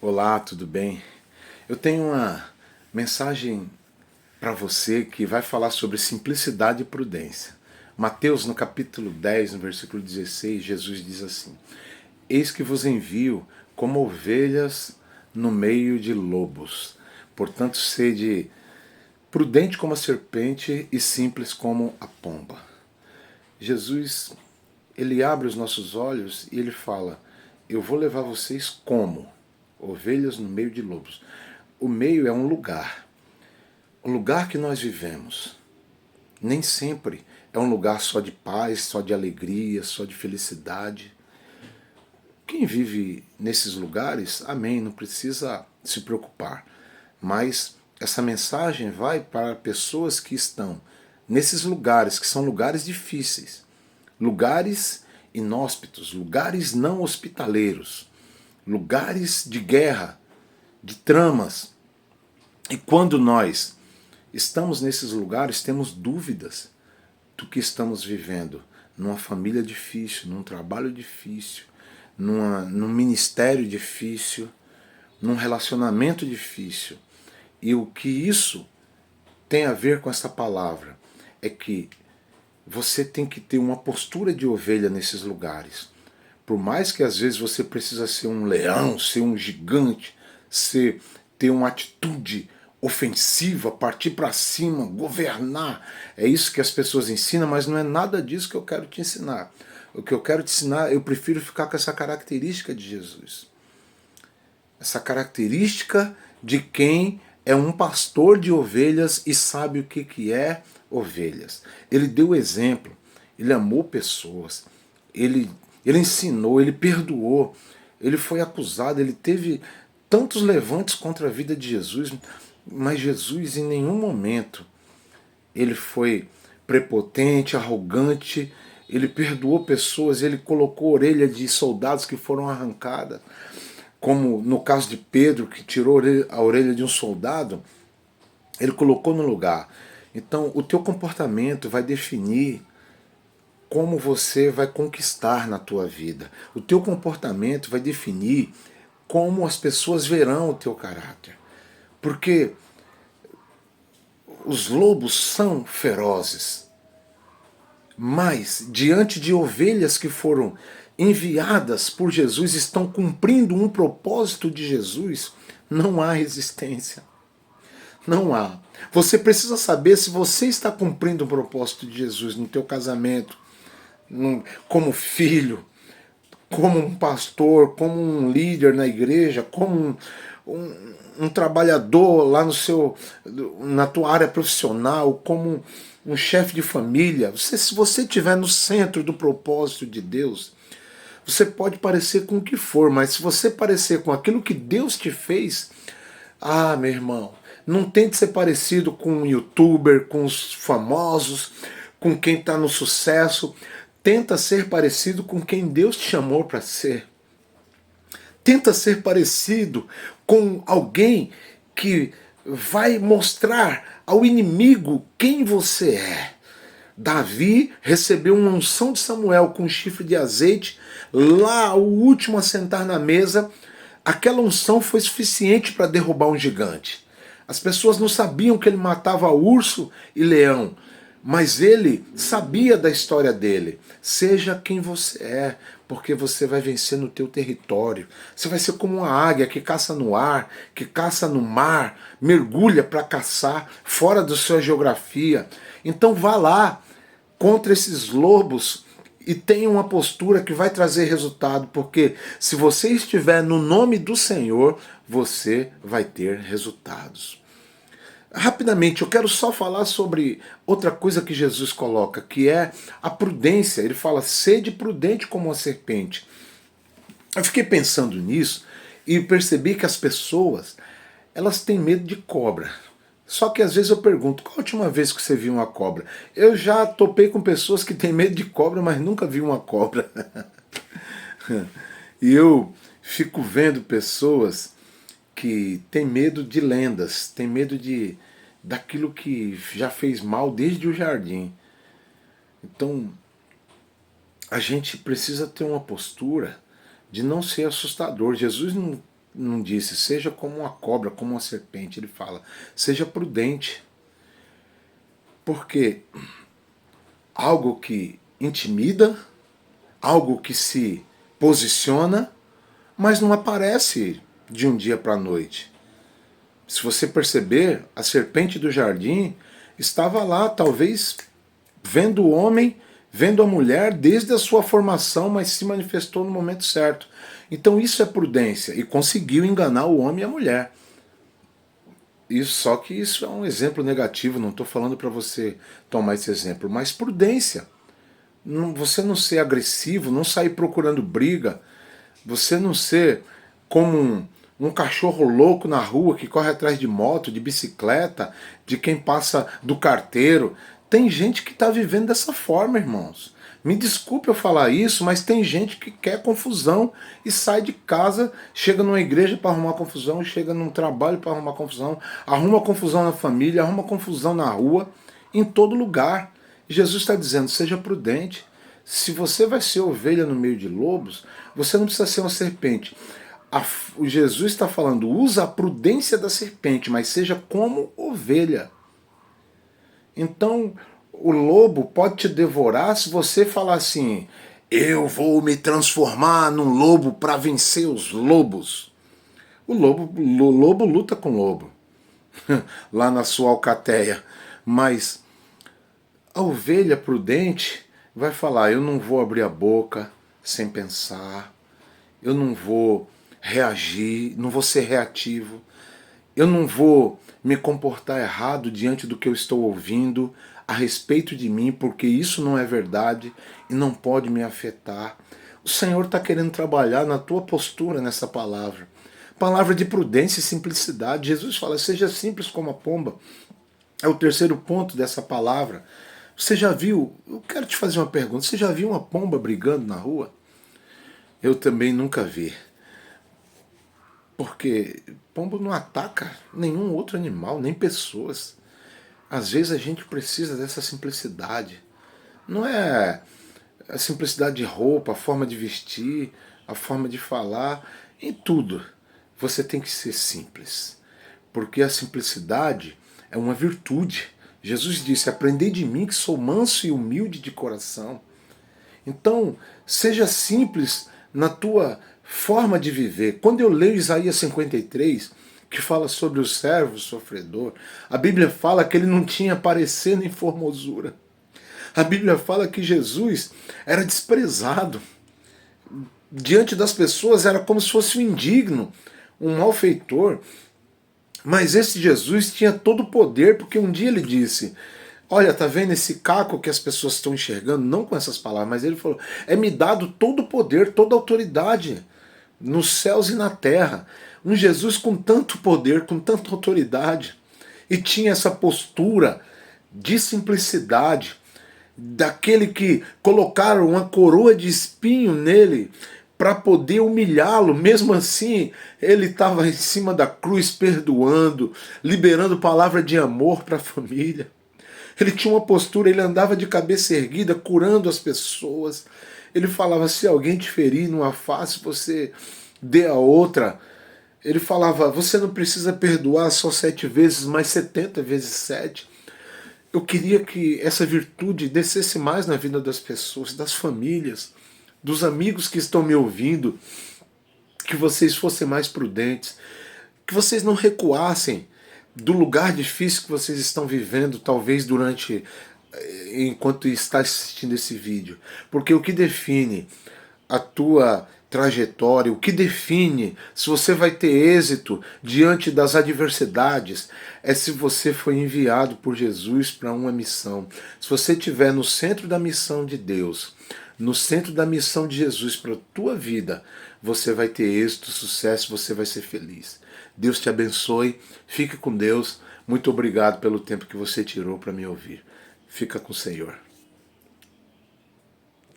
Olá, tudo bem? Eu tenho uma mensagem para você que vai falar sobre simplicidade e prudência. Mateus, no capítulo 10, no versículo 16, Jesus diz assim: Eis que vos envio como ovelhas no meio de lobos. Portanto, sede prudente como a serpente e simples como a pomba. Jesus, ele abre os nossos olhos e ele fala: eu vou levar vocês como ovelhas no meio de lobos. O meio é um lugar. O lugar que nós vivemos nem sempre é um lugar só de paz, só de alegria, só de felicidade. Quem vive nesses lugares, amém, não precisa se preocupar. Mas essa mensagem vai para pessoas que estão nesses lugares, que são lugares difíceis, lugares inóspitos, lugares não hospitaleiros, lugares de guerra, de tramas. E quando nós estamos nesses lugares, temos dúvidas do que estamos vivendo. Numa família difícil, num trabalho difícil, num ministério difícil, num relacionamento difícil. E o que isso tem a ver com essa palavra é que você tem que ter uma postura de ovelha nesses lugares. Por mais que às vezes você precisa ser um leão, ser um gigante, ter uma atitude ofensiva, partir para cima, governar. É isso que as pessoas ensinam, mas não é nada disso que eu quero te ensinar. O que eu quero te ensinar, eu prefiro ficar com essa característica de Jesus. Essa característica de quem é um pastor de ovelhas e sabe o que é ovelhas. Ele deu exemplo, ele amou pessoas, ele ensinou, ele perdoou, ele foi acusado, ele teve tantos levantes contra a vida de Jesus, mas Jesus em nenhum momento ele foi prepotente, arrogante, ele perdoou pessoas, ele colocou a orelha de soldados que foram arrancadas, como no caso de Pedro, que tirou a orelha de um soldado, ele colocou no lugar. Então, o teu comportamento vai definir como você vai conquistar na tua vida. O teu comportamento vai definir como as pessoas verão o teu caráter. Porque os lobos são ferozes, mas diante de ovelhas que foram enviadas por Jesus, estão cumprindo um propósito de Jesus, não há resistência. Não há. Você precisa saber se você está cumprindo o propósito de Jesus no teu casamento, como filho, como um pastor, como um líder na igreja, como um trabalhador lá na tua área profissional, como um chefe de família. Se você estiver no centro do propósito de Deus, você pode parecer com o que for, mas se você parecer com aquilo que Deus te fez, meu irmão, não tente ser parecido com um youtuber, com os famosos, com quem está no sucesso. Tenta ser parecido com quem Deus te chamou para ser. Tenta ser parecido com alguém que vai mostrar ao inimigo quem você é. Davi recebeu uma unção de Samuel com um chifre de azeite, lá o último a sentar na mesa. Aquela unção foi suficiente para derrubar um gigante. As pessoas não sabiam que ele matava urso e leão, mas ele sabia da história dele. Seja quem você é, porque você vai vencer no teu território. Você vai ser como uma águia que caça no ar, que caça no mar, mergulha para caçar fora da sua geografia. Então vá lá contra esses lobos e tenha uma postura que vai trazer resultado, porque se você estiver no nome do Senhor, você vai ter resultados. Rapidamente, eu quero só falar sobre outra coisa que Jesus coloca, que é a prudência. Ele fala, sede prudente como a serpente. Eu fiquei pensando nisso e percebi que as pessoas, elas têm medo de cobra. Só que às vezes eu pergunto, qual a última vez que você viu uma cobra? Eu já topei com pessoas que têm medo de cobra, mas nunca vi uma cobra. E eu fico vendo pessoas que têm medo de lendas, têm medo daquilo que já fez mal desde o jardim. Então, a gente precisa ter uma postura de não ser assustador. Jesus não não disse, seja como uma cobra, como uma serpente. Ele fala, seja prudente. Porque algo que intimida, algo que se posiciona, mas não aparece de um dia para a noite. Se você perceber, a serpente do jardim estava lá, talvez vendo o homem, vendo a mulher desde a sua formação, mas se manifestou no momento certo. Então isso é prudência, e conseguiu enganar o homem e a mulher. Isso, só que isso é um exemplo negativo, não estou falando para você tomar esse exemplo, mas prudência. Você não ser agressivo, não sair procurando briga, você não ser como um cachorro louco na rua que corre atrás de moto, de bicicleta, de quem passa do carteiro. Tem gente que está vivendo dessa forma, irmãos. Me desculpe eu falar isso, mas tem gente que quer confusão e sai de casa, chega numa igreja para arrumar confusão, chega num trabalho para arrumar confusão, arruma confusão na família, arruma confusão na rua, em todo lugar. Jesus está dizendo, seja prudente. Se você vai ser ovelha no meio de lobos, você não precisa ser uma serpente. O Jesus está falando, usa a prudência da serpente, mas seja como ovelha. Então, o lobo pode te devorar se você falar assim, eu vou me transformar num lobo para vencer os lobos. O lobo luta com o lobo, lá na sua alcateia. Mas a ovelha prudente vai falar, eu não vou abrir a boca sem pensar, eu não vou reagir, não vou ser reativo, eu não vou me comportar errado diante do que eu estou ouvindo a respeito de mim, porque isso não é verdade e não pode me afetar. O Senhor está querendo trabalhar na tua postura nessa palavra. Palavra de prudência e simplicidade. Jesus fala, seja simples como a pomba. É o terceiro ponto dessa palavra. Você já viu, eu quero te fazer uma pergunta, você já viu uma pomba brigando na rua? Eu também nunca vi. Porque pombo não ataca nenhum outro animal, nem pessoas. Às vezes a gente precisa dessa simplicidade. Não é a simplicidade de roupa, a forma de vestir, a forma de falar, em tudo. Você tem que ser simples. Porque a simplicidade é uma virtude. Jesus disse, aprendei de mim que sou manso e humilde de coração. Então, seja simples na tua forma de viver. Quando eu leio Isaías 53, que fala sobre o servo sofredor, a Bíblia fala que ele não tinha parecer nem formosura. A Bíblia fala que Jesus era desprezado. Diante das pessoas era como se fosse um indigno, um malfeitor. Mas esse Jesus tinha todo o poder, porque um dia ele disse, olha, tá vendo esse caco que as pessoas estão enxergando? Não com essas palavras, mas ele falou, é-me dado todo o poder, toda a autoridade, nos céus e na terra. Um Jesus com tanto poder, com tanta autoridade, e tinha essa postura de simplicidade, daquele que colocaram uma coroa de espinho nele para poder humilhá-lo. Mesmo assim, ele estava em cima da cruz perdoando, liberando palavra de amor para a família. Ele tinha uma postura, ele andava de cabeça erguida, curando as pessoas. Ele falava, se alguém te ferir numa face, você dê a outra. Ele falava, você não precisa perdoar só 7 vezes, mas 70 vezes 7. Eu queria que essa virtude descesse mais na vida das pessoas, das famílias, dos amigos que estão me ouvindo, que vocês fossem mais prudentes, que vocês não recuassem do lugar difícil que vocês estão vivendo, talvez enquanto está assistindo esse vídeo. Porque o que define a tua trajetória, o que define se você vai ter êxito diante das adversidades, é se você foi enviado por Jesus para uma missão. Se você estiver no centro da missão de Deus, no centro da missão de Jesus para a tua vida, você vai ter êxito, sucesso, você vai ser feliz. Deus te abençoe, fique com Deus. Muito obrigado pelo tempo que você tirou para me ouvir. Fica com o Senhor.